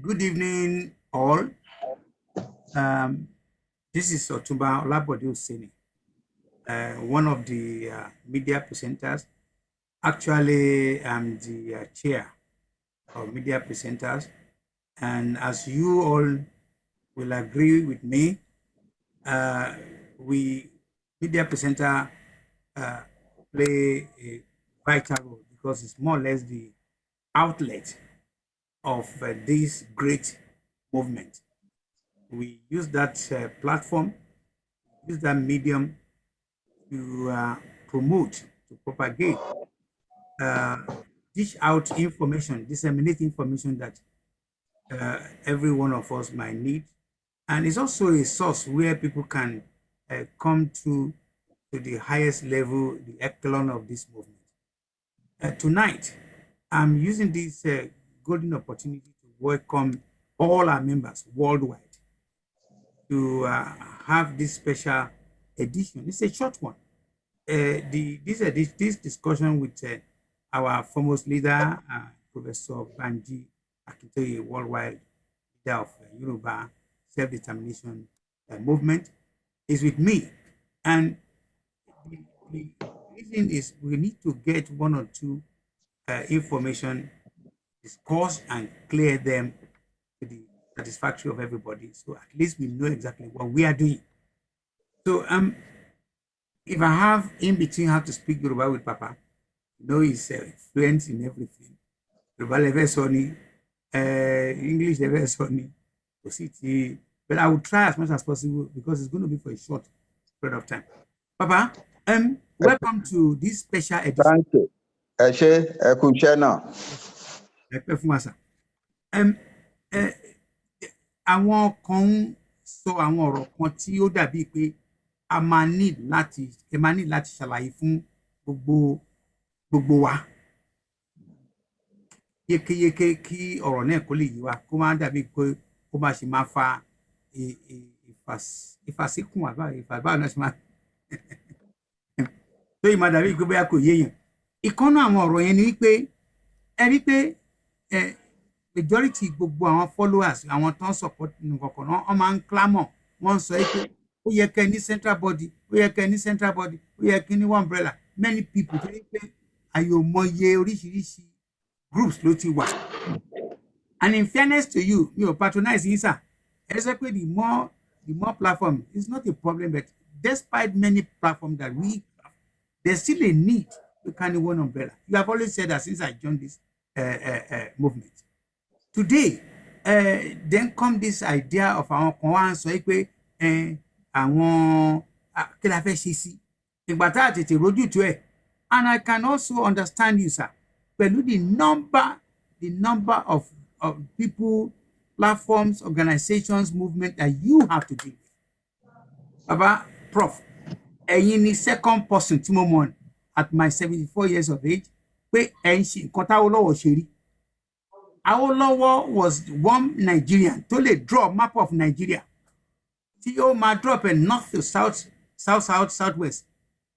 Good evening, all. This is Otumba Olabode Oseni, one of the media presenters. Actually, I'm the chair of media presenters. And as you all will agree with me, we media presenter play a vital role because it's more or less the outlet of this great movement. We use that platform, use that medium to promote, to propagate, dish out information, disseminate information that every one of us might need. And it's also a source where people can come to the highest level, the echelon of this movement. Tonight, I'm using this golden opportunity to welcome all our members worldwide to have this special edition. It's a short one. This discussion with our foremost leader, Professor Banji Akintoye, worldwide leader of Yoruba self-determination movement, is with me. And the reason is we need to get one or two information, discuss and clear them to the satisfaction of everybody. So at least we know exactly what we are doing. So if I have in between have to speak Yoruba with Papa, you know he's fluent in everything. Yoruba level Sonny, English level Sonny, but I will try as much as possible because it's going to be for a short period of time. Papa, welcome to this special edition. Thank you. Àwọn kan ń sọ àwọn ọ̀rọ̀ kan tí ó dàbí pé a máa need láti ṣàlàyé fún gbogbo wa yékéyéké kí ọ̀rọ̀ náà kó lè yé wa kó má dàbí pé kó má ṣe máa fa ìfàsíkùn ìfàbáà náà ṣe máa tó yìí máa dàbí pé bóyá kò yéèyàn. Ìkànnà àwọn ọ̀rọ̀ yẹn ni wípé ẹ rí pé majority gbogbo àwọn followers àwọn tó ń support nǹkan náà wọ́n máa ń clamor wọ́n ń sọ pé ó yẹ kẹ́ ní central body ó yẹ kẹ́ ní central body ó yẹ kí ní one umbrella. Many people tó ní pé àyòmọye oríṣiríṣi groups ló ti wà. And in fairness to you, mi ò patronize yín sir, ẹ sọ pé the more platform is not a problem, but despite many platforms that we have, there's still a need to carry one umbrella. You have always said that since I joined this movement. Today, then come this idea of àwọn kan wá ń sọ pé àwọn kí la fẹ́ ṣe sí ìgbà tá a tètè rójú tó ẹ̀. And I can also understand you, sir, pẹ̀lú the number of people, platforms, organizations, movement that you have to deal with. Baba, Prof, ẹ̀yin ni second person tí mo mọ̀ at my 74 years of age pé ẹ̀ ń ṣe nǹkan táwọn lọ́wọ́ ṣe rí. Awolowo was one Nigerian to draw a map of Nigeria. Tí ó máa drop a north to south, southwest.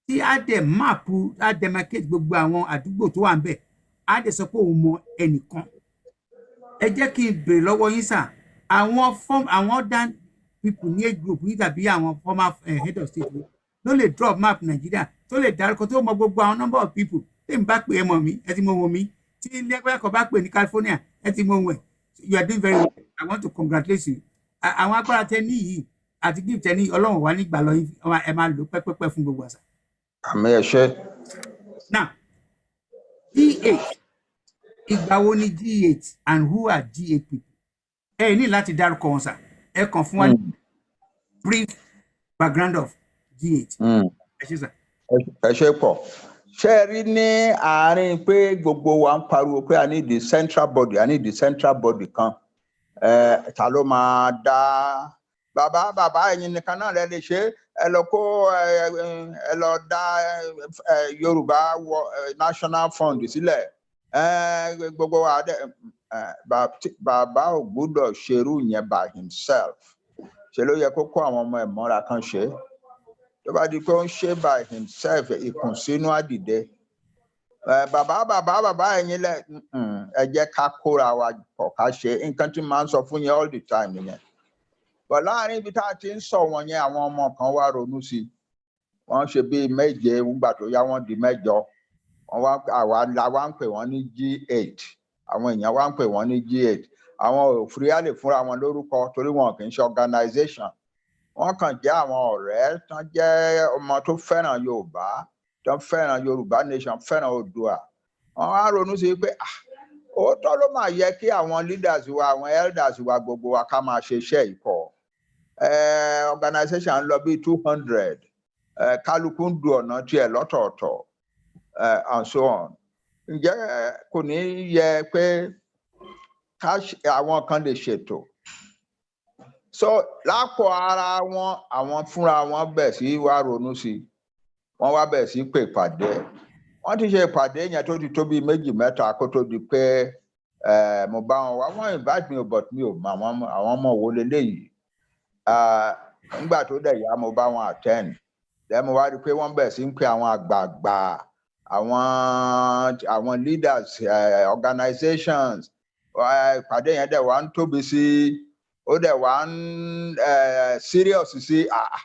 Tí á dẹ̀ map á demarcate gbogbo àwọn àdúgbò tó wà ń bẹ̀. Á dẹ̀ sọ pé òun mọ ẹnìkan. Ẹ jẹ́ kí n bèrè lọ́wọ́ yín sà. Àwọn other people ní age group yìí tàbí àwọn former head of state ló lè drop map Nigeria tó lè dárúkọ tó mọ gbogbo àwọn number of people. Tí n bá pè é mọ̀ mí, ẹ ti mọ̀ wọ́n mi. Tí ilé-ẹgbẹ́ kan bá pè ní California, ẹ ti mọ̀ wọ́n. You are doing very well. I want to congratulate you. Àwọn agbára tẹ ní yìí àti give tẹ ní Ọlọ́run wà nígbà lọ ẹ máa lò pẹ́pẹ́pẹ́ fún gbogbo àṣà. Àmì ẹ ṣé. Now, G8. Ìgbà wo ni G8 and who are G8 people? Ẹ ní láti dárúkọ wọn sà. Ẹ kàn fún wa brief background of G8. Ẹ ṣé sà. Ẹ ṣé pọ̀. Ṣé rí ní àárín pé gbogbo wa ń pariwo pé I need the central body kan. Ta ló máa dá bàbá ẹ̀yin nìkan náà lẹ lè ṣe ẹ lọ dá Yorùbá National Fund sílẹ̀. Gbogbo wa bàbá ò gbọ́dọ̀ ṣerú yẹn by himself. Ṣé ló yẹ kó kó àwọn ọmọ ẹ̀ mọ́ra kan ṣe? Tó bá di pé ó ń ṣe by himself, ìkùnsínú àdìdẹ. bàbá ẹ̀yin lẹ ẹ jẹ́ ká kóra wa pọ̀ ká ṣe nǹkan tí màá ń sọ fún yín all the time nìyẹn. Bọ̀ láàrin ibi tá a ti ń sọ wọn yẹn àwọn ọmọ kan wá ronú sí i. Wọ́n ṣe bíi méje nígbà tó yá wọ́n di mẹ́jọ. Àwa ń pè wọ́n ní G8. Àwọn èèyàn wá ń pè wọ́n ní G8. Àwọn òfurufú lè fúnra wọn lórúkọ torí wọn kì í ṣe organization. Wọ́n kàn jẹ́ àwọn ọ̀rẹ́ tán jẹ́ ọmọ tó fẹ́ràn Yorùbá, tán fẹ́ràn Yorùbá nation, fẹ́ràn Oòduà. Wọ́n á ronú sí pé òótọ́ ló máa yẹ kí àwọn leaders wa, àwọn elders wa gbogbo wa ká máa ṣe iṣẹ́ ìkọ̀. Organization ń lọ bí 200. Kálukú ń du ọ̀nà tiẹ̀ lọ́tọ̀ọ̀tọ̀ and so on. Ǹjẹ́ kò ní yẹ pé àwọn kan lè ṣètò? So lápò ara wọn àwọn fúnra wọn bẹ̀ sí wá ronú sí i. Wọ́n wá bẹ̀ sí pè ìpàdé. Wọ́n ti ṣe ìpàdé yẹn tó ti tó bí 2 mẹ́ta kó tó di pé mo bá wọn wá. Wọ́n invite me but mi ò mọ àwọn ọmọ wo leléyìí. Nígbà tó dẹ̀ yá mo bá wọn attend. Then mo wá rí i pé wọ́n bẹ̀ sí ń pè àwọn àgbààgbà, àwọn leaders, organizations. Ìpàdé yẹn dẹ̀ wá ń tóbi sí i. Ó dẹ̀ wá ń serious sí i.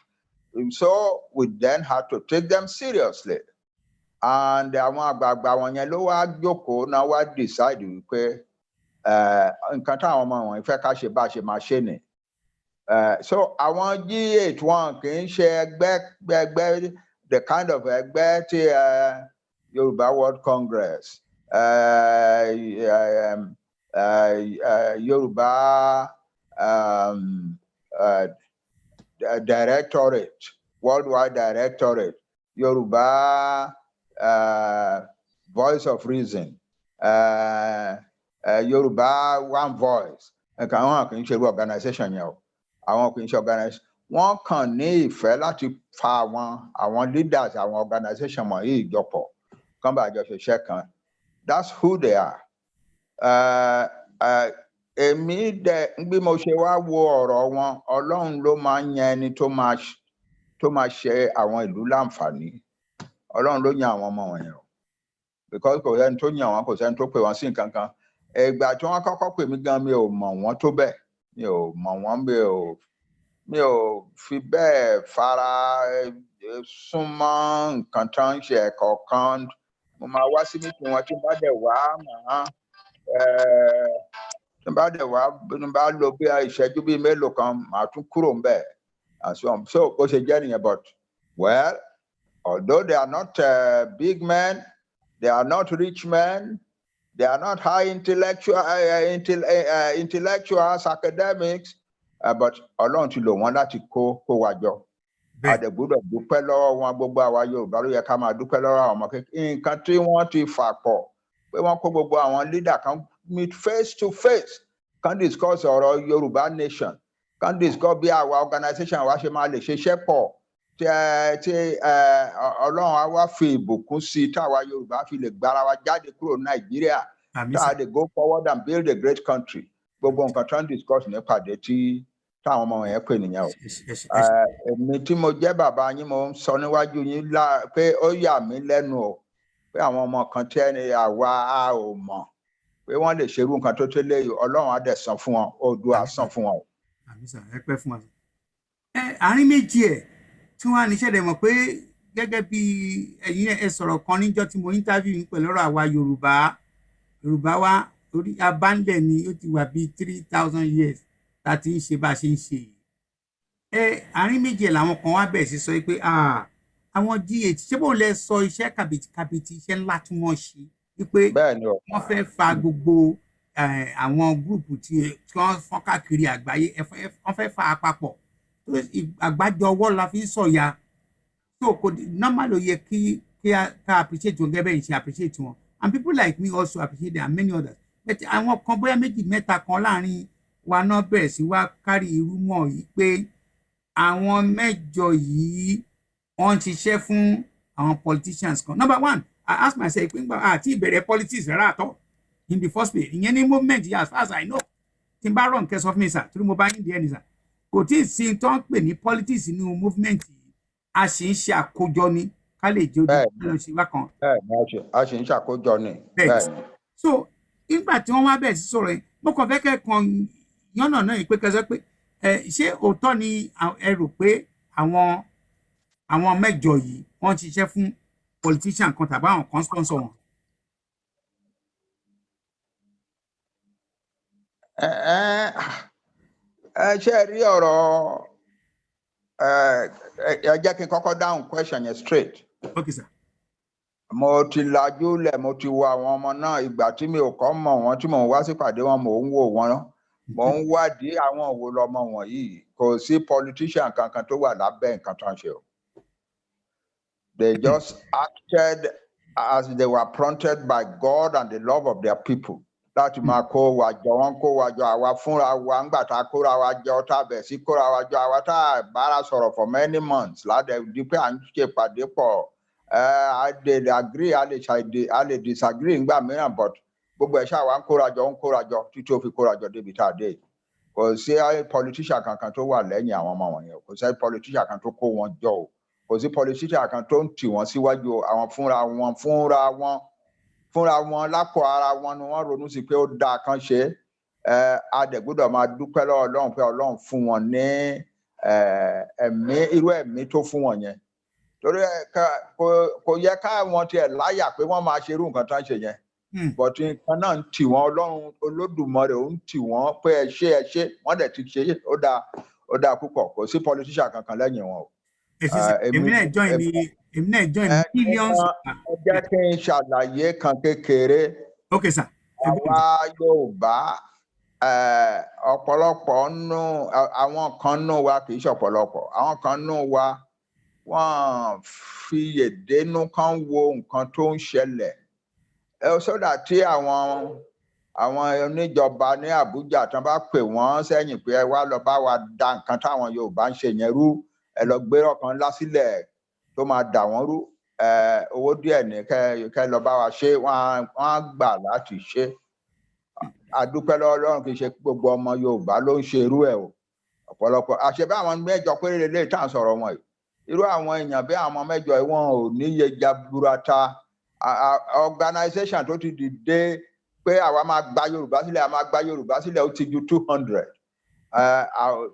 So we then had to take them seriously. And àwọn àgbààgbà wọn yẹn ló wá jókòó náà wá decide wípé nǹkan táwọn ọmọ wọn fẹ́ ká ṣe bá ṣe máa ṣe ni. So àwọn G8 wọn kì í ṣe ẹgbẹ́ the kind of ẹgbẹ́ tí Yorùbá World Congress, Yorùbá Directorate, Worldwide Directorate, Yorùbá Voice of Reason, Yorùbá One Voice. Àwọn kì í ṣe irú organization yẹn o. Àwọn kì í ṣe organization. Wọ́n kàn ní ìfẹ́ láti fa àwọn leaders àwọn organization wọ̀nyí ìjọpọ̀ kán bá jọ ṣiṣẹ́ kan. That's who they are. Èmi dẹ̀ bí mo ṣe wá wo ọ̀rọ̀ wọn, Ọlọ́run ló máa ń yan ẹni tó máa ṣe àwọn ìlú láǹfààní. Ọlọ́run ló yan àwọn ọmọ wọ̀nyẹn o. Because kò sẹ́ni tó yan wọn, kò sẹ́ni tó pè wọ́n sí nǹkan kan. Ìgbà tí wọ́n kọ́kọ́ pè mí gan mi ò mọ̀ wọ́n tó bẹ́ẹ̀. Mi ò mọ̀ wọ́n, mi ò fi bẹ́ẹ̀ fara súnmọ́ nǹkan tó ń ṣe ẹ̀kọ̀ọ̀kan. Mo máa wá sí meeting wọn tí n bá dẹ̀ wá tí n bá dẹ̀ wá bí n bá lò bí ìṣẹ́jú bíi mélòó kan màá tún kúrò ńbẹ̀. So bó ṣe jẹ́ nìyẹn, but well, although they are not big men, they are not rich men, they are not high intellectuals, academics, but Ọlọ́run ti lò wọ́n láti kó wa jọ. Àdẹ̀gbọ́dọ̀ dúpẹ́ lọ́wọ́ wọn, gbogbo àwa Yorùbá ló yẹ ká máa dúpẹ́ lọ́wọ́ àwọn ọmọ kékeré. Nǹkan tí wọ́n ti fà pọ̀ pé wọ́n kó gbogbo àwọn leader kan meet face to face, kan discuss ọ̀rọ̀ Yorùbá nation, kan discuss bí àwa organization wa ṣe máa lè ṣiṣẹ́ pọ̀ tí Ọlọ́run á wá fi ìbùkún sí táwa Yorùbá fi lè gbára wa jáde kúrò Nàìjíríà, tá a lè go forward and build a great country. Gbogbo nǹkan tó ń discuss nípàdé táwọn ọmọ yẹn pè nìyẹn o. Èmi tí mo jẹ́ bàbá yín mo ń sọ níwájú yín pé ó yà mí lẹ́nu o pé àwọn ọmọ kan tí àwa a ò mọ̀ pé wọ́n lè ṣerú nǹkan tó tẹ́lẹ̀ yìí. Ọlọ́run á dẹ̀ san fún wọn, Oòduà san fún wọn o. Ẹ pẹ́ fún wa. Àárín méjì ẹ̀ tí wọ́n á ní ṣẹ̀dẹ̀ mọ̀ pé gẹ́gẹ́ bí ẹ̀yin ẹ sọ̀rọ̀ kan níjọ́ tí mo interview yín pẹ̀lú ọ̀rọ̀ àwa Yorùbá wa orí abánlẹ̀ ni ó ti wà bíi 3000 years tá a ti ń ṣe bá a ṣe ń ṣe yìí. Àárín méjì ẹ̀ làwọn kan wá bẹ̀rẹ̀ sí sọ pé àwọn G8 ṣé bóun lẹ sọ iṣẹ́ kàbìtì iṣẹ́ ńlá tí wọ́n ṣe wípé wọ́n fẹ́ fa gbogbo àwọn gúrùpù tí wọ́n fọ́n káàkiri àgbáyé wọ́n fẹ́ fa àpapọ̀ àgbájọ ọwọ́ la fi ń sọ̀yà so kò normal ló yẹ kí ká appreciate wọn gẹ́gẹ́ bẹ́ẹ̀ ṣe appreciate wọn, and people like me also appreciate them and many others, but àwọn kan bóyá méjì mẹ́ta kan láàrin wa náà bẹ̀rẹ̀ sí wá kárí irú mọ̀ yìí pé àwọn mẹ́jọ yìí wọ́n ti ṣiṣẹ́ fún àwọn politicians kan. Number one, I ask myself pé nígbà àti ìbẹ̀rẹ̀ politics rárá àtọ̀ in the first place ìyẹn ní movement yìí as far as I know, tí n bá rọ̀ nkẹ́ sọ fún mi sà torí mo bá yín díẹ̀ ní sà, kò tí ì sí tó ń pè ní politics nínú movement yìí, a sì ń ṣe àkójọ ni ká lè jẹ́ odi ká lọ sí bákan. a ṣe ń ṣàkójọ ni. bẹ́ẹ̀ so nígbà tí wọ́n wá bẹ̀rẹ̀ sí sọ̀rọ̀ yẹn mo kàn fẹ́ kẹ́kọ̀ọ́ yànnà náà yìí pé kẹsàn pé ṣé òótọ́ ni ẹ rò pé àwọn mẹ́jọ yìí wọ́n ti ṣiṣẹ́ fún politician kan tàbí àwọn kan sponsor wọn. ṣe rí ọ̀rọ̀ ẹ jẹ́ kí n kọ́kọ́ dáhùn question yẹn straight. Okay sir. Mo ti lajú lẹ̀ mo ti wo àwọn ọmọ náà ìgbà tí mi ò kọ́ mọ̀ wọ́n tí mò ń wá sípàdé wọn mò ń wò wọ́n mò ń wádìí àwọn òwò lọmọ wọ̀nyí kò sí politician kankan tó wà lábẹ́ nǹkan tó ń ṣe o. They just acted as they were prompted by God and the love of their people. Láti máa kó wa jọ wọn kó wa jọ àwa fúnra wa ńgbà tá a kóra wa jọ tá a bẹ̀ sí kóra wa jọ àwa tá a bára sọ̀rọ̀ for many months ládẹ di pé à ń ṣe pàdé pọ̀ a lè agree a lè disagree ńgbà mìíràn but gbogbo ẹ̀ ṣáà wa ń kóra jọ títí ó fi kóra jọ débi tá a dé. Kò sí politician kankan tó wà lẹ́yìn àwọn ọmọ wọ̀nyẹn kò sí politician kan tó kó wọn jọ o kò sí politician kan tó ń tì wọ́n síwájú àwọn fúnra wọn lápò ara wọn ni wọ́n ronú sí pé ó dáa kan ṣe a dẹ̀ gbọ́dọ̀ máa dúpẹ́ lọ́wọ́ Ọlọ́run pé Ọlọ́run fún wọn ní irú ẹ̀mí tó fún wọn yẹn torí kò yẹ káwọn tiẹ̀ láyà pé wọ́n máa ṣerú nǹkan tó ń ṣe yẹn but nǹkan náà ń tì wọ́n Ọlọ́run Olódùmarè ó ń tì wọ́n pé ẹ ṣe wọ́n dẹ̀ ti ṣe ó dáa púpọ̀ kò sí politician kankan lẹ́yìn wọn o. èmi náà join millions. ẹ jẹ́ kí n ṣàlàyé kan kékeré. Okay sir. àwa Yorùbá ọ̀pọ̀lọpọ̀ nù àwọn kan nù wa kì í ṣe ọ̀pọ̀lọpọ̀ àwọn kan nù wa wọ́n fi èdénú kan wo nǹkan tó ń ṣẹlẹ̀ sódà tí àwọn oníjọba ní Àbújá tán bá pè wọ́n sẹ́yìn pé ẹ wá lọ bá wa da nǹkan táwọn Yorùbá ń ṣe yẹn rú ẹ lọ gbérò kan lásìlẹ̀ tó máa dà wọ́n rú owó díẹ̀ ní kẹ́ lọ bá wa ṣe wọ́n á gbà láti ṣe. Àdúpẹ́ lọ́wọ́ Ọlọ́run kì í ṣe gbogbo ọmọ Yorùbá ló ń ṣe irú ẹ̀ o ọ̀pọ̀lọpọ̀ àṣebí àwọn mẹ́jọ péré lè tà ń sọ̀rọ̀ wọn yìí irú àwọn èèyàn bí àwọn mẹ́jọ yìí wọn ò níye jaburata organization tó ti dìde pé àwa máa gba Yorùbá sílẹ̀ ó ti ju 200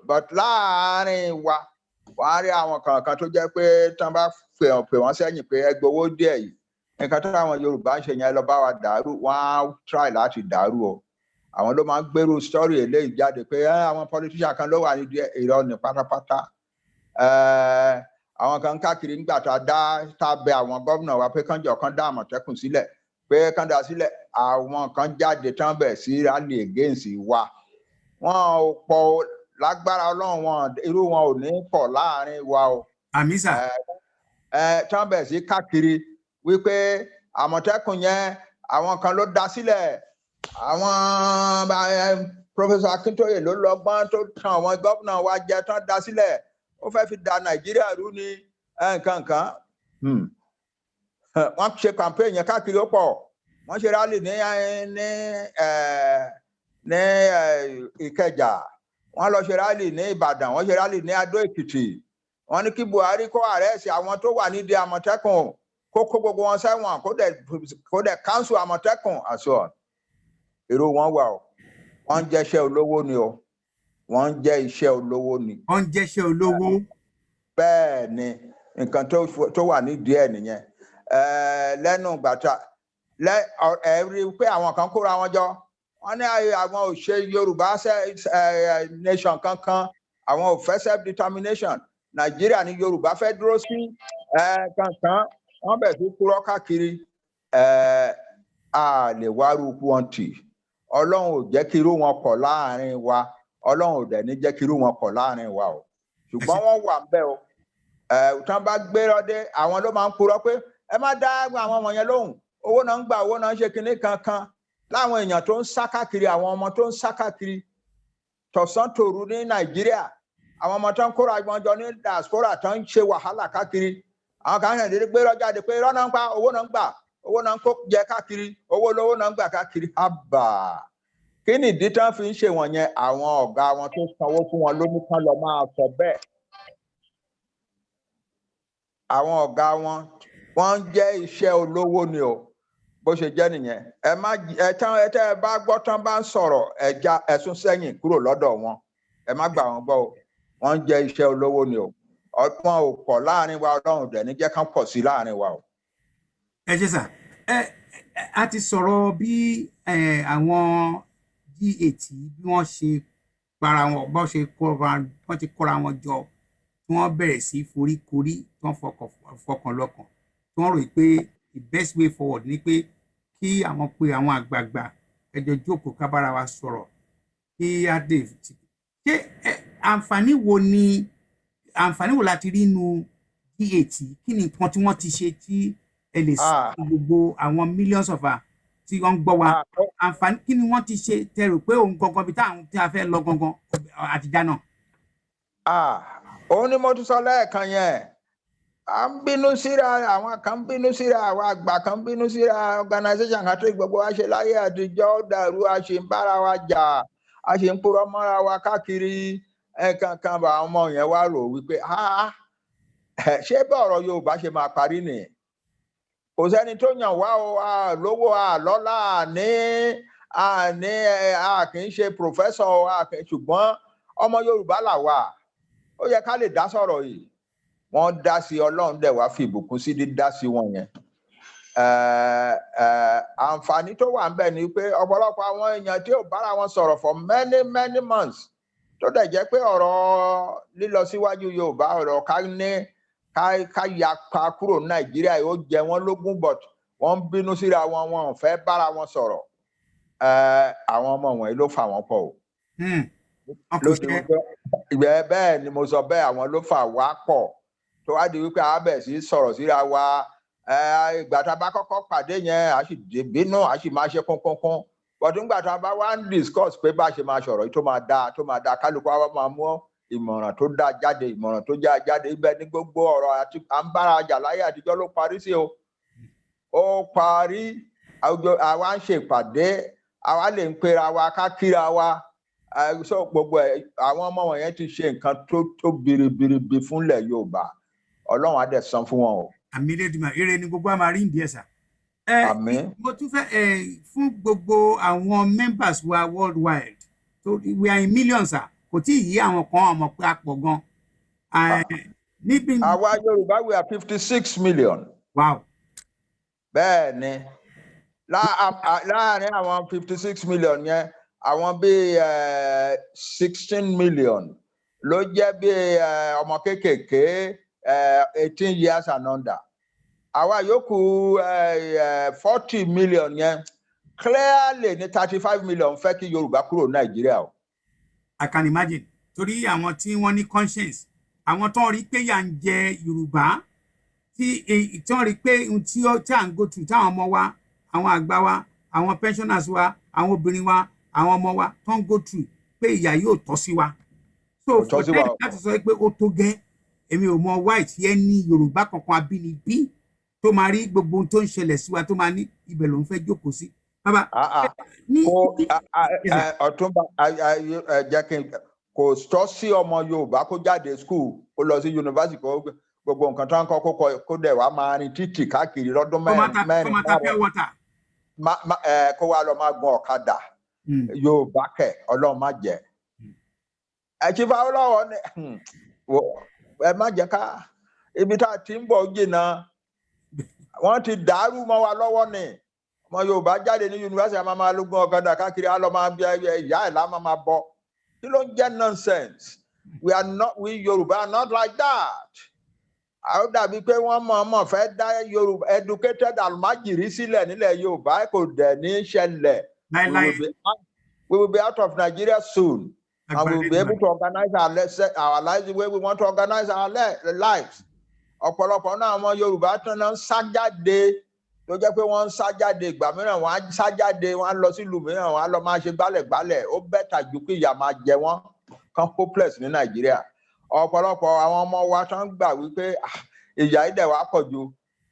but láàárín wa wọ́n á rí àwọn kankan tó jẹ́ pé tán bá pè wọ́n sẹ́yìn pé ẹ gbowó díẹ̀ yìí nǹkan tó àwọn Yorùbá ń ṣe yẹn lọ bá wa dàrú wọ́n á try láti dàrú o àwọn ló máa ń gbèrú story eléyìí jáde pé àwọn politician kan ló wà nídìí irọ́ ní pátápátá àwọn kan káàkiri nígbà tá a bẹ àwọn gómìnà wa pé kánjọ kan dá Àmọ̀tẹ́kùn sílẹ̀ pé kán dá sílẹ̀ àwọn kan jáde tán bẹ̀ sí rally against wa wọn ò pọ̀ lágbára Ọlọ́run irú wọn ò ní pọ̀ láàrin wa o. Àmín sà. tán bẹ̀ sí káàkiri wípé Àmọ̀tẹ́kùn yẹn àwọn kan ló dá sílẹ̀ àwọn Professor Akintoye ló lọ́gbọ́n tó tàn àwọn gómìnà wa jẹ tán dá sílẹ̀ ó fẹ́ fi da Nàìjíríà rú ní nǹkan wọ́n ṣe campaign yẹn káàkiri ó pọ̀ wọ́n ṣe rally ní Ìkẹjà wọ́n lọ ṣe rally ní Ìbàdàn wọ́n ṣe rally ní Adó Èkìtì wọ́n ní kí Buhari kó àrẹ́sì àwọn tó wà nídìí Àmọ̀tẹ́kùn kó gbogbo wọn sẹ́wọ̀n kó dẹ̀ cancel Àmọ̀tẹ́kùn and so on. Èrò wọn wà o wọ́n ń jẹ́ṣẹ́ olówó ni o wọ́n ń jẹ́ iṣẹ́ olówó ni. wọ́n ń jẹ́ṣẹ́ olówó. bẹ́ẹ̀ ni nǹkan tó wà nídìí ẹ̀ nìyẹn lẹ́nu gbàtà rí pé àwọn kan kóra wọn jọ wọ́n ní àwọn ò ṣe Yorùbá nation kankan àwọn ò fẹ́ self determination Nàìjíríà ní Yorùbá fẹ́ dúró sí kankan wọ́n bẹ̀ sí kúrọ́ káàkiri a lè wá rúkú wọn tì Ọlọ́run ò jẹ́ kí irú wọn pọ̀ láàrin wa Ọlọ́run ò dẹ̀ ní jẹ́ kí irú wọn pọ̀ láàrin wa o ṣùgbọ́n wọ́n wà ńbẹ̀ o tán bá gbérọ́ dé àwọn ló máa ń purọ́ pé ẹ má dá àwọn ọmọ yẹn lóhùn owó náà ń gbà owó náà ń ṣe kinní kankan láwọn èèyàn tó ń sá káàkiri àwọn ọmọ tó ń sá káàkiri tọ̀sán tòru ní Nàìjíríà àwọn ọmọ tó ń kóra wọn jọ ní diaspora tó ń ṣe wàhálà káàkiri àwọn kan ṣe gbérọ́ jáde pé irọ́ náà ń pa owó náà ń gbà owó náà ń kó jẹ káàkiri owó lówó náà ń gbà káàkiri àbà kí ni ìdí tán fi ń ṣe wọ̀nyẹn àwọn ọ̀gá wọn tó sanwó fún wọn ló ní kán lọ máa sọ bẹ́ẹ̀ àwọn ọ̀gá wọn wọ́n jẹ́ iṣẹ́ olówó ni o bó ṣe jẹ́ nìyẹn ẹ má ẹ bá gbọ́ tán bá ń sọ̀rọ̀ ẹ̀sùn sẹ́yìn kúrò lọ́dọ̀ wọn ẹ má gbà wọ́n gbọ́ o wọ́n jẹ́ iṣẹ́ olówó ni o wọn ò pọ̀ láàrin wa Ọlọ́run dẹ̀ ní jẹ́ kán pọ̀ sí láàrin wa o. ẹ ṣe sà a ti sọ̀rọ̀ bí àwọn G8 bí wọ́n ṣe para wọn bọ́n ṣe wọ́n ti kóra wọn jọ tí wọ́n bẹ̀rẹ̀ sí foríkorí tí wọ́n fọkàn lọ́kàn tí wọ́n rò pé the best way forward ni pé kí àwọn pe àwọn àgbààgbà ẹjọ́ jókòó ká bára wa sọ̀rọ̀ kí á dé ṣé àǹfààní wo láti rí inú G8 kí ni nǹkan tí wọ́n ti ṣe tí ẹ lè sọ gbogbo àwọn millions of tí wọ́n ń gbọ́ wa àǹfààní kí ni wọ́n ti ṣe tẹ́ rò pé òun gangan bí táwọn tí a fẹ́ lọ gangan àtijọ́ náà. òun ni mo tún sọ lẹ́ẹ̀kan yẹn à ń bínú síra àwọn kan ń bínú síra àwọn àgbà kan ń bínú síra organisation kan tó gbogbo wa ṣe láyé àtijọ́ dàrú a ṣe ń bára wa jà a ṣe ń purọ́ mọ́ra wa káàkiri kankan bá àwọn ọmọ yẹn wá rò wípé ṣé bá ọ̀rọ̀ Yorùbá ṣe máa parí nìyẹn kò sẹ́ni tó yàn wá o lówó lọ́lá kì í ṣe pòfẹ́sọ̀ ṣùgbọ́n ọmọ Yorùbá là wà ó yẹ ká lè dá sọ̀rọ̀ yìí wọ́n dá sí Ọlọ́run dẹ̀ wá fi ìbùkún sí dídá sí wọn yẹn àǹfààní tó wà ń bẹ̀ ni pé ọ̀pọ̀lọpọ̀ àwọn èèyàn tí ò bára wọn sọ̀rọ̀ for many months tó dẹ̀ jẹ́ pé ọ̀rọ̀ lílọ síwájú Yorùbá ọ̀rọ̀ ká yapa kúrò ní Nàìjíríà yóò jẹ wọ́n lógún but wọ́n ń bínú síra wọn wọn ò fẹ́ bára wọn sọ̀rọ̀ àwọn ọmọ wọ̀nyí ló fà wọ́n pọ̀ o. bẹ́ẹ̀ ni mo sọ bẹ́ẹ̀ àwọn ló fà wá pọ̀ tó wá di wípé a bẹ̀ sí sọ̀rọ̀ síra wa ìgbà tá a bá kọ́kọ́ pàdé yẹn a sì bínú a sì máa ṣe kúnkúnkún but nígbà tá a bá wá ń discuss pé bá a ṣe máa sọ̀rọ̀ yìí tó máa dáa kálukú wa máa mú ìmọ̀ràn tó dáa jáde ìmọ̀ràn tó já jáde ibẹ̀ ní gbogbo ọ̀rọ̀ àti à ń bára jà láyé àtijọ́ ló parí sí o ó parí àwa ń ṣe ìpàdé àwa lè ń pera wa ká kíra wa sọ gbogbo àwọn ọmọ wọ̀nyẹn ti ṣe nǹkan tó biribiribi fúnlẹ̀ Yorùbá Ọlọ́run á dẹ̀ san fún wọn o. àmì lẹ́dùnmá eré ni gbogbo àmà rí ìdí ẹ̀ sà. àmín. mo tún fẹ́ fún gbogbo àwọn members wa worldwide we are in millions sà kò tí ì yí àwọn kan ọmọ pé a pọ̀ gan. àwa Yorùbá we are 56 million. wow. bẹ́ẹ̀ ni láàárín àwọn 56 million yẹn àwọn bíi 16 million ló jẹ́ bíi ọmọ kéékèèké 18 years and under. àwa yòókù 40 million yẹn clearly ní 35 million fẹ́ kí Yorùbá kúrò Nàìjíríà o. I can imagine torí àwọn tí wọ́n ní conscience àwọn tó ń rí pé yà ń jẹ Yorùbá tí wọ́n rí pé ohun tí à ń go through táwọn ọmọ wa àwọn àgbà wa àwọn pensioners wa àwọn obìnrin wa àwọn ọmọ wa tó ń go through pé ìyà yóò tọ́ sí wa so for them láti sọ pé ó tó gẹ́ èmi ò mọ white yẹn ní Yorùbá kankan abínibí tó máa rí gbogbo ohun tó ń ṣẹlẹ̀ sí wa tó máa ní ibẹ̀ ló ń fẹ́ jókòó sí. Ọ̀túnba jẹ́ kí n kò tọ́ sí ọmọ Yorùbá kó jáde school kó lọ sí yunifásitì kó gbogbo nǹkan tó ń kọ́ kó dẹ̀ wá máa rin títì káàkiri lọ́dún mẹ́rin kó wá lọ máa gun ọ̀kadà Yorùbá kẹ̀ Ọlọ́run má jẹ́ ẹ̀chífà ọlọ́wọ́ ni ẹ má jẹ́ ká ibi tá a ti ń bọ̀ jìnnà wọ́n ti dàrú mọ́ wa lọ́wọ́ ni ọmọ Yorùbá jáde ní yunifásitì a máa lọ gun ọ̀kadà káàkiri a lọ máa bí ìyá ẹ̀ lá máa bọ̀ kí ló ń jẹ́ nonsense we Yorùbá are not like that. Àwọn dàbí pé wọ́n mọ̀ fẹ́ dá Yorùbá educated almajiri sílẹ̀ nílẹ̀ Yorùbá kò dẹ̀ ní ṣẹlẹ̀. We will be out of Nigeria soon and we will be able to organize our lives the way we want to organize our lives. Ọ̀pọ̀lọpọ̀ náà àwọn Yorùbá tán náà ń sá jáde tó jẹ́ pé wọ́n ń sá jáde ìgbà mìíràn wọ́n á sá jáde wọ́n á lọ sílùú mìíràn wọ́n á lọ máa ṣe gbálẹ̀gbálẹ̀ ó bẹ́tà ju kí ìyà máa jẹ wọ́n kan hopeless ní Nàìjíríà. Ọ̀pọ̀lọpọ̀ àwọn ọmọ wa tán gbà wípé ìyà ìdẹ̀ wa pọ̀ ju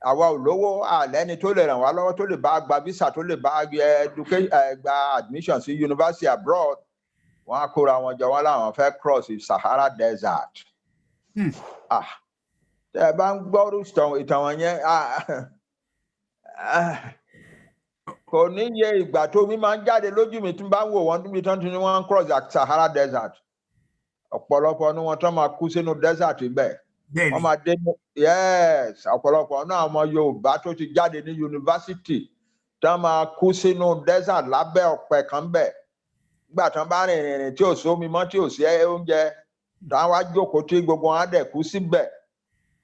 àwa ò lówó àlẹ́ni tó lè ràn wá lọ́wọ́ tó lè bá gba visa tó lè bá gba admission sí university abroad wọ́n á kóra wọn jọ wọ́n láwọn fẹ́ cross Sahara Desert. tẹ́ bá ń gbọ́ ìtàn wọn yẹn kò ní yẹ ìgbà tó mi máa ń jáde lójú mi tí n bá ń wò wọ́n níbi tán tí wọ́n cross the Sahara Desert ọ̀pọ̀lọpọ̀ ní wọn tán máa kú sínú desert bẹ́ẹ̀ wọ́n máa dé yes ọ̀pọ̀lọpọ̀ náà ọmọ Yorùbá tó ti jáde ní yunifásitì tán máa kú sínú desert lábẹ́ ọ̀pẹ kan bẹ́ẹ̀ nígbà tán bá rìnrìn tí ò sómi mọ́ tí ò sí oúnjẹ táwọn wá jókòó tí gbogbo wọn á dẹ̀ kú síbẹ̀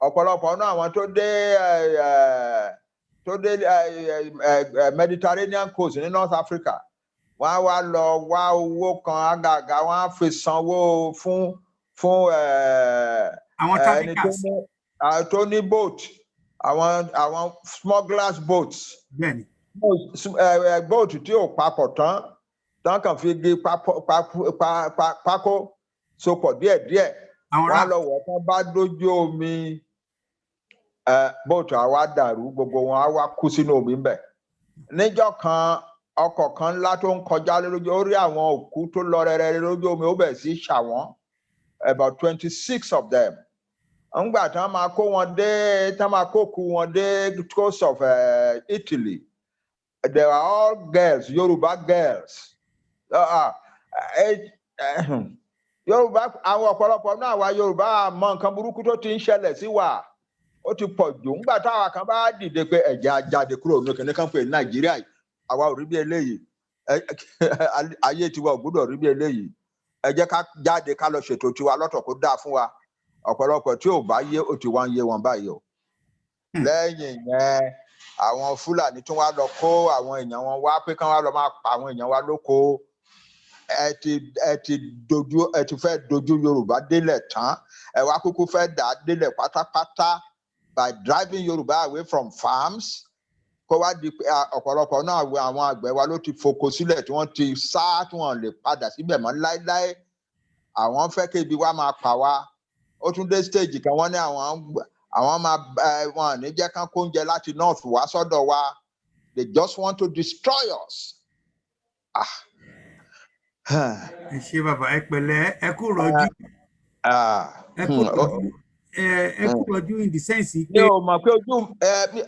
ọ̀pọ̀lọpọ̀ náà àwọn tó dé Mediterranean coast ní North Africa wọ́n á wá lọ wá owó kan àgàgà wọ́n á fi sanwó fún ẹni tó ní boat àwọn smugglers boats boat tí ò papọ̀ tán kàn fi gé pákó sopọ̀ díẹ̀díẹ̀ wọ́n á lọ wọ̀ tán bá dójú omi bóòtù àwa dàrú gbogbo wọn á wá kú sínú omi ńbẹ̀ níjọ́ kan ọkọ̀ kan ńlá tó ń kọjá lójú ó rí àwọn òkú tó lọ rẹrẹ lójú omi ó bẹ̀ sí ṣàwọn about 26 of them ńgbà tán máa kó wọn dé tán máa kó kú wọn dé coast of Italy they were all girls Yoruba girls Yorùbá àwọn ọ̀pọ̀lọpọ̀ náà wá Yorùbá mọ nǹkan burúkú tó ti ń ṣẹlẹ̀ sí wa ó ti pọ̀ jù ńgbà táwa kan bá dìde pé ẹ̀jẹ̀ ajáde kúrò ní kìnìún kan pé Nàìjíríà àwa ò rí bí eléyìí ayé tiwa ò gbọ́dọ̀ rí bí eléyìí ẹ jẹ́ ká jáde ká lọ ṣètò tiwa lọ́tọ̀ kó dáa fún wa ọ̀pọ̀lọpọ̀ tí ò bá yé ó ti wá ń yé wọn báyìí o lẹ́yìn yẹn àwọn Fúlàní tún wá lọ kó àwọn èèyàn wọn wá pé kán wá lọ máa pa àwọn èèyàn wa lóko ẹ ti fẹ́ dojú Yorùbá délẹ̀ tán ẹ wá kúkú fẹ́ dà á délẹ̀ pátápátá by driving Yorùbá away from farms kó wá di ọ̀pọ̀lọpọ̀ náà àwọn àgbẹ̀ wa ló ti foko sílẹ̀ tí wọ́n ti sá tí wọ́n lè padà síbẹ̀ mọ́ láéláé àwọn fẹ́ kébi wá máa pa wá ó tún dé stage kan wọ́n ní àwọn máa wọn ní jẹ́ kán kóúnjẹ láti north wá sọ́dọ̀ wa they just want to destroy us. ẹ ṣé bàbá ẹ pẹ̀lẹ́ ẹ kú rọ̀jú ẹ kú rọ̀jú in the sense pé. mi ò mọ̀ pé ojú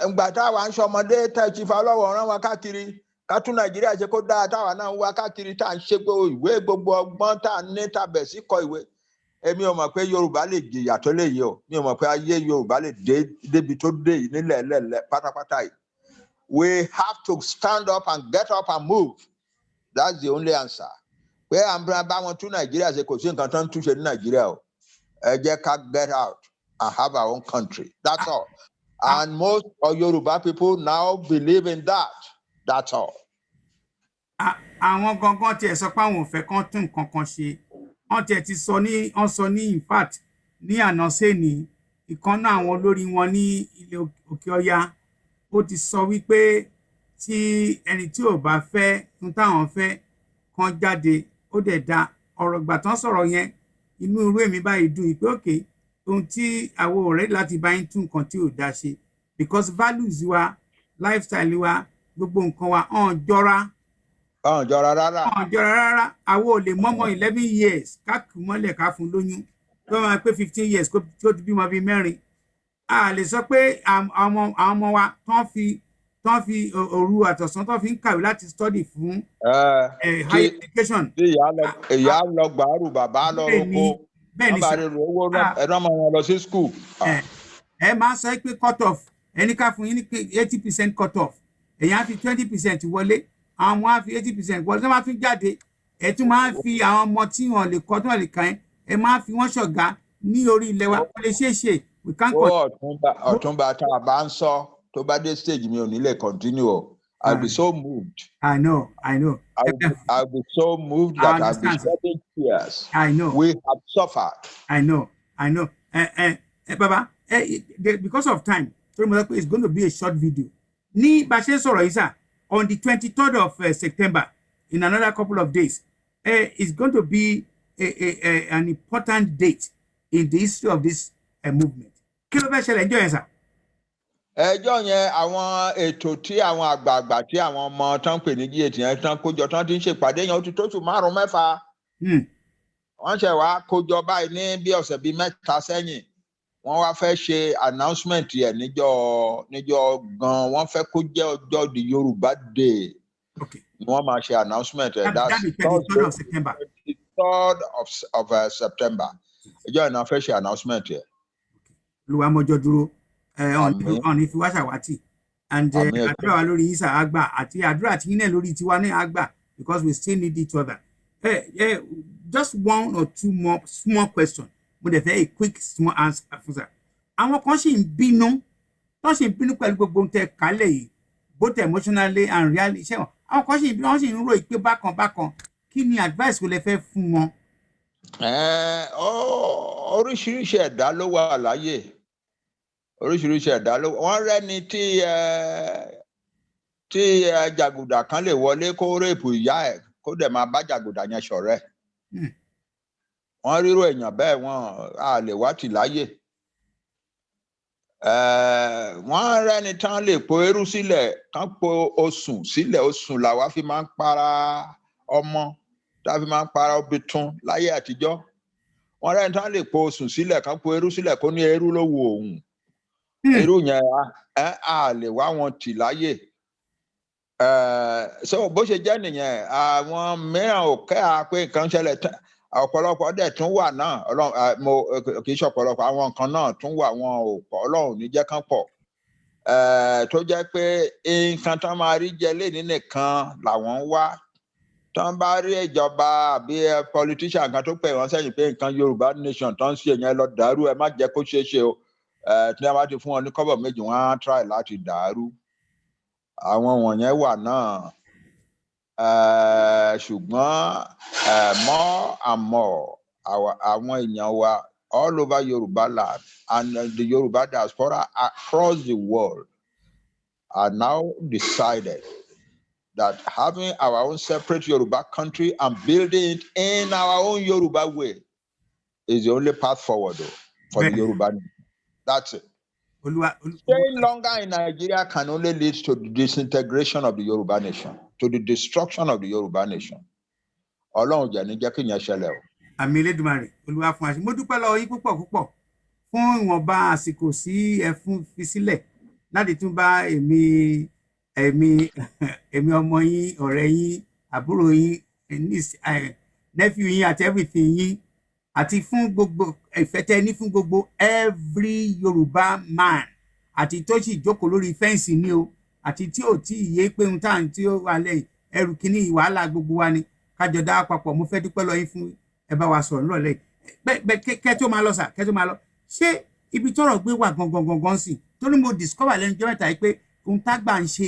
ìgbà táwa ń ṣọmọdé tẹ̀sí fọlọ́wọ́ rán wa káàkiri ká tún Nàìjíríà ṣe kó dáa táwa náà ń wá káàkiri tá à ń ṣe ìwé gbogbo ọgbọ́n tá à ń ní tàbẹ̀ sí kọ ìwé èmi ò mọ̀ pé Yorùbá lè jìyà tó lè yìí o mi ò mọ̀ pé ayé Yorùbá lè débi tó dé yìí nílẹ̀ lẹ́lẹ̀ pátápátá yìí we have to stand up and get up and move that's the only answer pé à ń bá wọn tún Nàìjíríà ṣe kò sí nǹkan tó ń túnṣe ní Nàìjíríà o ẹ jẹ́ ká get out and have our own country that's all and most of Yoruba people now believe in that that's all. àwọn gangan tiẹ̀ sọ pé àwọn ò fẹ́ kán tún nǹkan kan ṣe wọ́n tiẹ̀ ti sọ ní in fact ní àná sẹ́ni ìkan náà àwọn olórí wọn ní ilé Òkè Ọya ó ti sọ wípé tí ẹni tí ò bá fẹ́ tún táwọn fẹ́ kan jáde ó dẹ̀ da ọ̀rọ̀ ìgbà tán sọ̀rọ̀ yẹn inú irú èmi báyìí dùn pé òkè ohun tí àwọn ọ̀rẹ́ láti bá yín tún nǹkan tí ò dá ṣe because values wa lifestyle wa gbogbo nǹkan wa ọ̀n jọra rárá àwọn ò lè mọ́mọ́ 11 years ká kù mọ́lẹ̀ ká fún lóyún tó máa pé 15 years kó ti bímọ bíi mẹ́rin a lè sọ pé àwọn ọmọ wa tán fi òru àtọ̀sán tán fi ń kàwé láti study fún higher education. ìyá lọ gbàrú bàbá lọ roko bẹ́ẹ̀ni sá owó ẹ̀rọ máa wọn lọ sí school. ẹ máa sọ pé cut off ẹni ká fún yín ní 80% cut off èyàn á fi 20% wọlé àwọn ọmọ á fi 80% wọlé tí wọ́n máa tún jáde ẹ tún máa fi àwọn ọmọ tí wọ́n lè kọ́ tí wọ́n lè kàn ẹ máa fi wọ́n ṣọ̀gá ní orí ilẹ̀ wa wọ́n lè ṣeéṣe we can't continue. ọ̀túnba tá a bá ń sọ tó bá dé stage mi ò ní lè continue o I'll be so moved. I know. I'll be so moved that I'll be shedding tears. I know. We have suffered. I know. Baba, because of time, it's going to be a short video. Ní bá ṣe sọ̀rọ̀ yìí sà, on the 23rd of September, in another couple of days, it's going to be an important date in the history of this movement. Kí ló fẹ́ ṣẹlẹ̀ ńjọ́ yẹn sà? Ẹjọ́ yẹn àwọn ètò tí àwọn àgbààgbà tí àwọn ọmọ tán pè ní G8 yẹn tán kójọ tán ti ń ṣèpàdé yẹn ó ti tó oṣù 5-6. Wọ́n ṣe wá kójọ báyìí ní bí ọ̀sẹ̀ bíi 3 sẹ́yìn wọ́n wá fẹ́ ṣe announcement yẹn níjọ́ gan wọ́n fẹ́ kó jẹ́ ọjọ́ the Yorùbá Day. Okay. Wọ́n máa ṣe announcement ẹ̀ That'll be 23rd of September. 23rd of September. Ìjọ́ ìná fẹ́ ṣe announcement yẹn. Olúwa mọ́jọ́ dúró on if wá ṣàwátì and àdúrà wa lórí yín sà àgbà àti àdúrà tí yín náà lórí tiwa náà àgbà because we still need each other. Just one or two more small questions. Mo dẹ̀ fẹ́ a quick small answer fún sà. Àwọn kan ṣì ń bínú pẹ̀lú gbogbo ohun tẹ́ kálẹ̀ yìí both emotionally and really ṣé wọn àwọn kan ṣì ń rò pé bákan kí ni advice wo lẹ fẹ́ fún wọn. Oríṣiríṣi ẹ̀dá ló wà láyé oríṣiríṣi ẹ̀dá ló wọ́n rẹ́ni tí jàgùdà kan lè wọlé kó rèpù ìyá ẹ̀ kó dẹ̀ máa bá jàgùdà yẹn ṣọ̀rẹ́ wọ́n rírò èèyàn bẹ́ẹ̀ wọ́n á lè wá tì láyé wọ́n rẹ́ni tán lè po eérú sílẹ̀ kán po osùn sílẹ̀ osùn làwa fi máa ń para ọmọ tá a fi máa ń para obì tún láyé àtijọ́ wọ́n rẹ́ni tán lè po osùn sílẹ̀ kán po eérú sílẹ̀ kó ní eérú ló wo òun eérú yẹn á lè wá wọn tì láyé so bó ṣe jẹ́ nìyẹn àwọn mìíràn ò kẹ́ à pé nǹkan ṣẹlẹ̀ ọ̀pọ̀lọpọ̀ dẹ̀ tún wà náà kì í ṣe ọ̀pọ̀lọpọ̀ àwọn nǹkan náà tún wà wọn ò pọ̀ Ọlọ́run ní jẹ́ kán pọ̀ tó jẹ́ pé nǹkan tán máa rí jẹ lénìí nìkan làwọn ń wá tán bá rí ìjọba àbí politician kan tó pè wọ́n sẹ́yìn pé nǹkan Yorùbá nation tán ṣe yẹn lọ dàrú ẹ má jẹ́ kó ṣeé ṣe o tí wọ́n bá ti fún wọn ní kọ́bọ̀ méjì wọ́n á try láti dàrú àwọn wọ̀nyẹn wà náà ṣùgbọ́n more and more àwọn èèyàn wa all over Yoruba land and the Yoruba diaspora across the world are now decided that having our own separate Yoruba country and building it in our own Yoruba way is the only path forward for the Yoruba nation. That's it. Staying longer in Nigeria can only lead to the disintegration of the Yoruba nation, to the destruction of the Yoruba nation. Ọlọ́run jẹ́ ní jẹ́ kí yẹn ṣẹlẹ̀ o. Àmì Elédùmarè Olúwa fún àṣẹ. Mo dúpẹ́ lọ́wọ́ yín púpọ̀ fún ìwọ̀nba àsìkò sí ẹ fún fi sílẹ̀ láti tún bá èmi ọmọ yín ọ̀rẹ́ yín àbúrò yín nephew yín àti everything yín àti fún gbogbo ìfẹ́tẹ́ ní fún gbogbo every Yorùbá man àti tó sì jókòó lórí fẹ́ǹsì ni o àti tí ò tí ì yé pé ohun táwọn tí ó wà lẹ́yìn ẹrù kìíní wàhálà gbogbo wa ni kájọ dá papọ̀ mo fẹ́ dúpẹ́ lọ yín fún ẹ bá wa sọ̀rọ̀ nírọ̀lẹ́ bẹ́ẹ̀ kẹ́ tó máa lọ sà kẹ́ tó máa lọ ṣé ibi tọ́rọ̀ gbé wà gangan sí torí mo discover lẹ́nu jẹ́ mẹ́ta yìí pé ohun tágbà ń ṣe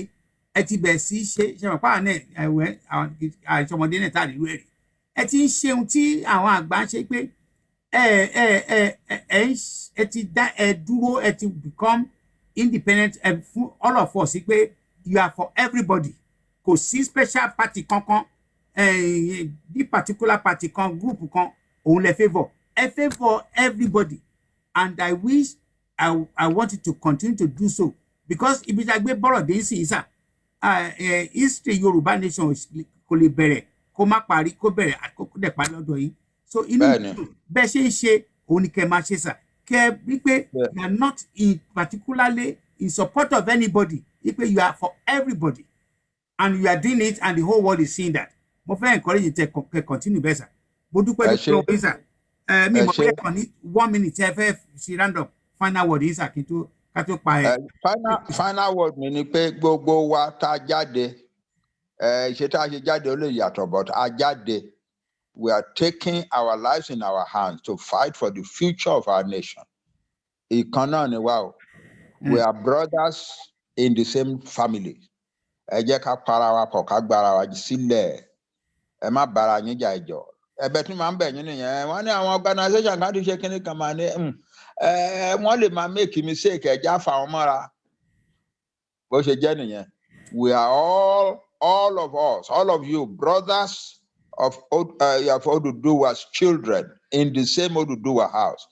ẹ ti bẹ̀ sí ṣe mọ̀ pàwọn náà ẹ̀wẹ̀ àìsọmọdé náà tàbí ìlú ẹ̀rí ẹ ti ń ṣe ohun tí àwọn àgbà ń ṣe pé ẹ ti dá ẹ dúró ẹ ti become independent fún all of us pé you are for everybody kò sí special party kankan bí particular party kan group kan òun lè favour everybody and I wish I want you to continue to do so because ibi tí a gbé bọ́rọ̀ dé sí ìsà history Yorùbá nation kò lè bẹ̀rẹ̀ kó má parí kó bẹ̀rẹ̀ àkókò dẹ̀ parí lọ́dọ̀ yìí so inú bẹ́ẹ̀ ṣe ń ṣe òun ni kẹ́ máa ṣe sà kẹ́ bí pé you are not particularly in support of anybody wípé you are for everybody and you are doing it and the whole world is seeing that mo fẹ́ encourage you continue bẹ́ẹ̀ sà mo dúpẹ́ ní pé òun sà mi mọ̀ pé ẹ̀kọ́ ní 1 minute ẹ fẹ́ ṣe random final word yìí sà kí n tó ká tó pa ẹ̀. final word mi ni pé gbogbo wa tá a jáde ṣe tá a ṣe jáde ó lè yàtọ̀ but a jáde we are taking our lives in our hands to fight for the future of our nation. Ìkan náà ni wá o we are brothers in the same family. Ẹ jẹ́ ká para wa pọ̀ ká gbára wa sílẹ̀ ẹ má bára yín jà ìjọ ẹ̀bẹ̀ tí màá ń bẹ̀ yín nìyẹn wọ́n ní àwọn organisation kan ti ṣe kíní kan máa ní wọ́n lè máa make mistake ẹ̀já fà wọ́n mọ́ra bó ṣe jẹ́ nìyẹn we are all of us all of you brothers of Oduduwa's children in the same Oduduwa house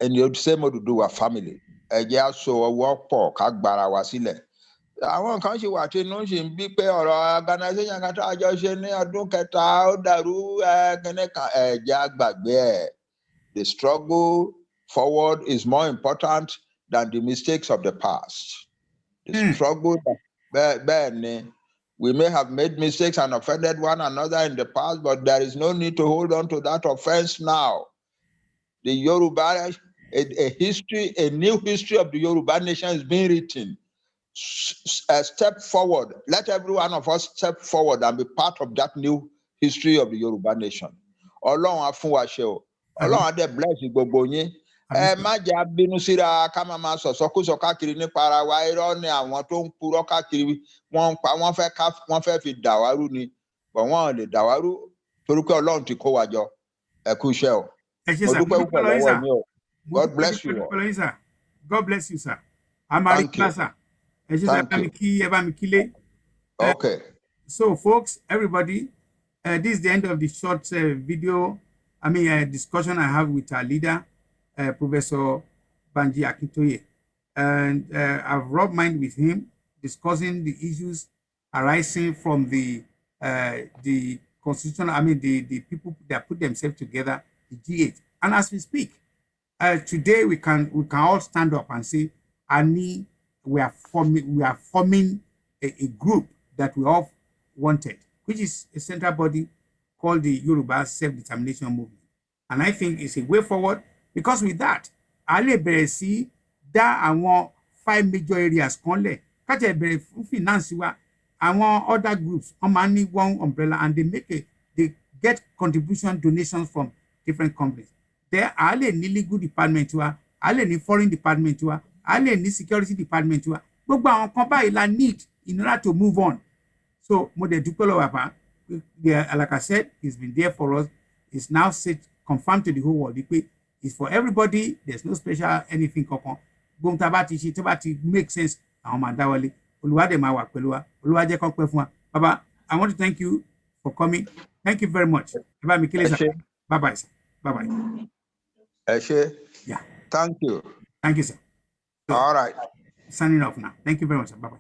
in the same Oduduwa family ẹ jẹ́ á so ọwọ́ pọ̀ ká gbára wa sílẹ̀. Àwọn kan ṣì wà tí inú ṣì ń bí pé ọ̀rọ̀ organisation kan tó àjọ ṣe ní ọdún kẹta ó dàrú kíní kan ẹ̀jẹ̀ àgbàgbé ẹ̀. The struggle forward is more important than the mistakes of the past. The struggle, we may have made mistakes and offended one another in the past, but there is no need to hold on to that offense now. The Yoruba, a new history of the Yoruba nation is being written. A step forward. Let every one of us step forward and be part of that new history of the Yoruba nation. Ọlọ́run á fún wa ṣe o. Ọlọ́run á dẹ̀ bless gbogbo yín. Ẹ má jẹ́ á bínú síra ká máa máa sọ̀sọ́kúsọ káàkiri nípa ara wa. Irọ́ ni àwọn tó ń purọ́ káàkiri wọ́n ń pa wọ́n fẹ́ fi dàwárú ni. Bọ̀ wọ́n lè dàwárú torí pé Ọlọ́run ti kó wa jọ. Ẹ kú iṣẹ́ o. Mo dúpẹ́ púpọ̀ lọ́wọ́ yín o. God bless you all. God bless you, sir. Thank you. Okay. So, folks, everybody, this is the end of the short video. Discussion I have with our leader, Professor Banji Akintoye, and I've rubbed mind with him, discussing the issues arising from the constitutional. The people that put themselves together, the G8. And as we speak, today we can all stand up and say, we are forming a group that we all wanted, which is a central body called the Yoruba Self-Determination Movement. And I think it's a way forward, because with that, Ale bẹ̀rẹ̀ sí dá àwọn 5 major areas kan lẹ̀, kájẹ̀ bẹ̀rẹ̀ fún finance wa, àwọn other groups, only one umbrella, and they get contribution donations from different companies. There are ní legal department wa, ní foreign department wa, ní security department wa. Gbogbo àwọn kan báyìí la need in order to move on. So mo dẹ̀ dúpẹ́ lọ́wọ́ bàbá. Like I said, he's been there for us. It's now confirmed to the whole world. It's for everybody. There's no special anything kankan. Gbogbo tá bá ti ṣe tó bá ti make sense, àwọn máa dáwọ́lé. Olúwa dẹ̀ máa wà pẹ̀lú wa. Olúwa jẹ́ kó pẹ́ fún wa. Baba, I want to thank you for coming. Thank you very much. Bye bye, sir. Bye bye. Yeah. Thank you. Thank you, sir. All right. Signing off now. Thank you very much, sir. Bye bye.